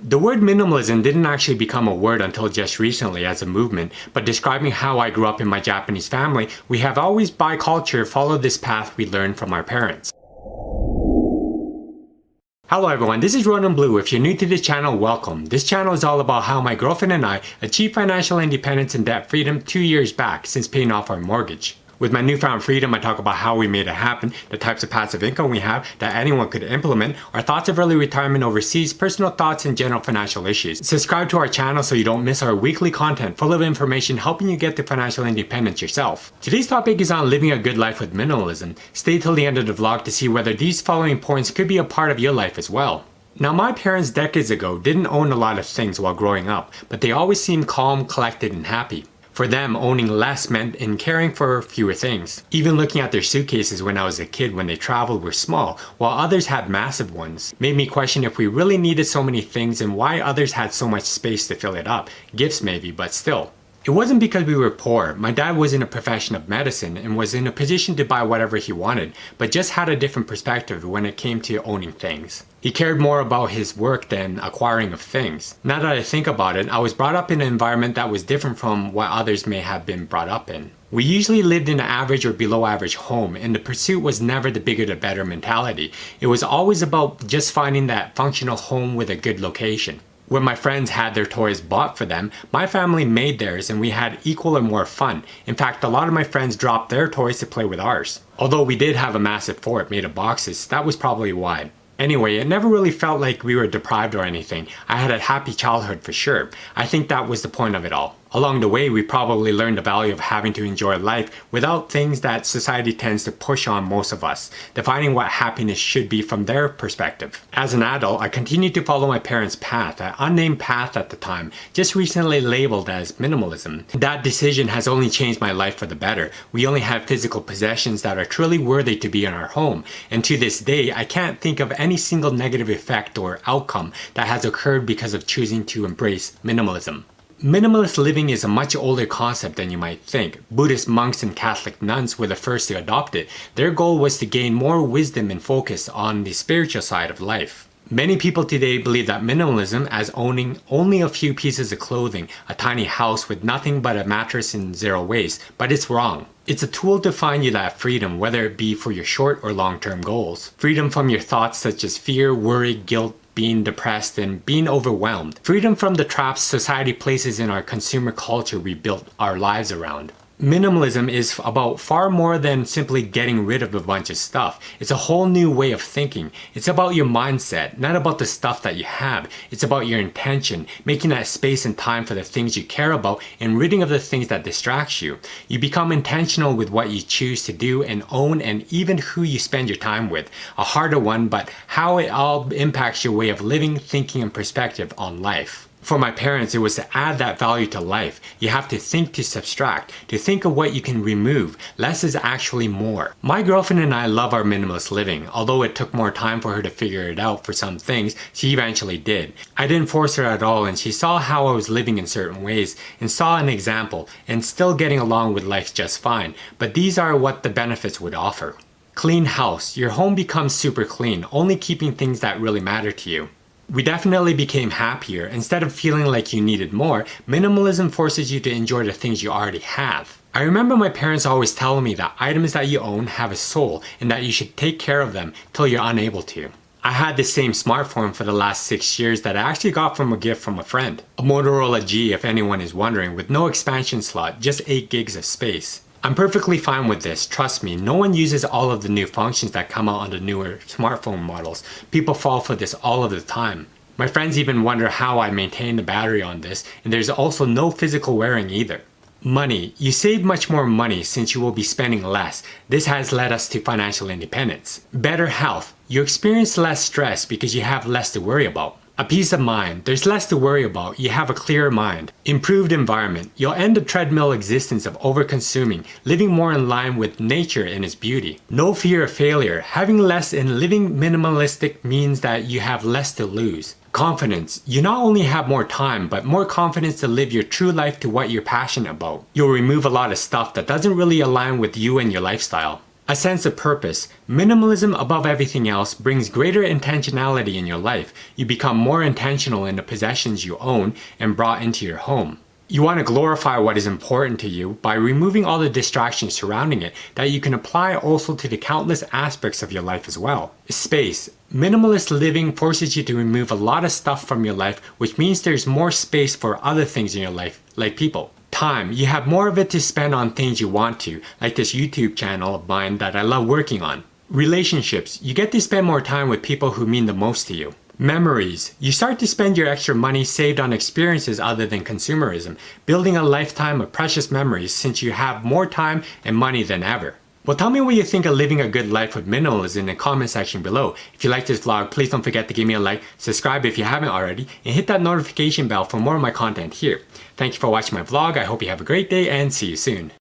The word minimalism didn't actually become a word until just recently as a movement, but describing how I grew up in my Japanese family, we have always by culture followed this path we learned from our parents. Hello everyone, this is Ronan Blue. If you're new to this channel, welcome. This channel is all about how my girlfriend and I achieved financial independence and debt freedom 2 years back since paying off our mortgage. With my newfound freedom, I talk about how we made it happen, the types of passive income we have that anyone could implement, our thoughts of early retirement overseas, personal thoughts, and general financial issues. Subscribe to our channel so you don't miss our weekly content full of information helping you get to financial independence yourself. Today's topic is on living a good life with minimalism. Stay till the end of the vlog to see whether these following points could be a part of your life as well. Now, my parents decades ago didn't own a lot of things while growing up, but they always seemed calm, collected, and happy. For them, owning less meant in caring for fewer things. Even looking at their suitcases when I was a kid when they traveled were small, while others had massive ones. Made me question if we really needed so many things and why others had so much space to fill it up. Gifts maybe, but still. It wasn't because we were poor. My dad was in a profession of medicine and was in a position to buy whatever he wanted, but just had a different perspective when it came to owning things. He cared more about his work than acquiring of things. Now that I think about it, I was brought up in an environment that was different from what others may have been brought up in. We usually lived in an average or below average home, and the pursuit was never the bigger the better mentality. It was always about just finding that functional home with a good location. When my friends had their toys bought for them, my family made theirs and we had equal or more fun. In fact, a lot of my friends dropped their toys to play with ours. Although we did have a massive fort made of boxes, that was probably why. Anyway, it never really felt like we were deprived or anything. I had a happy childhood for sure. I think that was the point of it all. Along the way, we probably learned the value of having to enjoy life without things that society tends to push on most of us, defining what happiness should be from their perspective. As an adult, I continued to follow my parents' path, an unnamed path at the time, just recently labeled as minimalism. That decision has only changed my life for the better. We only have physical possessions that are truly worthy to be in our home, and to this day, I can't think of any single negative effect or outcome that has occurred because of choosing to embrace minimalism. Minimalist living is a much older concept than you might think. Buddhist monks and Catholic nuns were the first to adopt it. Their goal was to gain more wisdom and focus on the spiritual side of life. Many people today believe that minimalism as owning only a few pieces of clothing, a tiny house with nothing but a mattress and zero waste, but it's wrong. It's a tool to find you that freedom, whether it be for your short or long-term goals. Freedom from your thoughts such as fear, worry, guilt, being depressed, and being overwhelmed. Freedom from the traps society places in our consumer culture we built our lives around. Minimalism is about far more than simply getting rid of a bunch of stuff. It's a whole new way of thinking. It's about your mindset, not about the stuff that you have. It's about your intention, making that space and time for the things you care about and ridding of the things that distract you. You become intentional with what you choose to do and own, and even who you spend your time with. A harder one, but how it all impacts your way of living, thinking, and perspective on life. For my parents, it was to add that value to life. You have to think to subtract, to think of what you can remove. Less is actually more. My girlfriend and I love our minimalist living. Although it took more time for her to figure it out for some things, she eventually did. I didn't force her at all, and she saw how I was living in certain ways and saw an example and still getting along with life just fine. But these are what the benefits would offer. Clean house. Your home becomes super clean, only keeping things that really matter to you. We definitely became happier. Instead of feeling like you needed more, minimalism forces you to enjoy the things you already have. I remember my parents always telling me that items that you own have a soul and that you should take care of them till you're unable to. I had the same smartphone for the last 6 years that I actually got from a gift from a friend. A Motorola G, if anyone is wondering, with no expansion slot, just 8 gigs of space. I'm perfectly fine with this, trust me. No one uses all of the new functions that come out on the newer smartphone models. People fall for this all of the time. My friends even wonder how I maintain the battery on this, and there's also no physical wearing either. Money. You save much more money since you will be spending less. This has led us to financial independence. Better health. You experience less stress because you have less to worry about. A peace of mind. There's less to worry about. You have a clearer mind. Improved environment. You'll end the treadmill existence of over-consuming, living more in line with nature and its beauty. No fear of failure. Having less and living minimalistic means that you have less to lose. Confidence. You not only have more time, but more confidence to live your true life to what you're passionate about. You'll remove a lot of stuff that doesn't really align with you and your lifestyle. A sense of purpose. Minimalism above everything else brings greater intentionality in your life. You become more intentional in the possessions you own and brought into your home. You want to glorify what is important to you by removing all the distractions surrounding it that you can apply also to the countless aspects of your life as well. Space. Minimalist living forces you to remove a lot of stuff from your life, which means there's more space for other things in your life, like people. Time. You have more of it to spend on things you want to, like this YouTube channel of mine that I love working on. Relationships. You get to spend more time with people who mean the most to you. Memories. You start to spend your extra money saved on experiences other than consumerism, building a lifetime of precious memories since you have more time and money than ever. Well, tell me what you think of living a good life with minimalism in the comment section below. If you like this vlog, please don't forget to give me a like, subscribe if you haven't already, and hit that notification bell for more of my content here. Thank you for watching my vlog. I hope you have a great day and see you soon.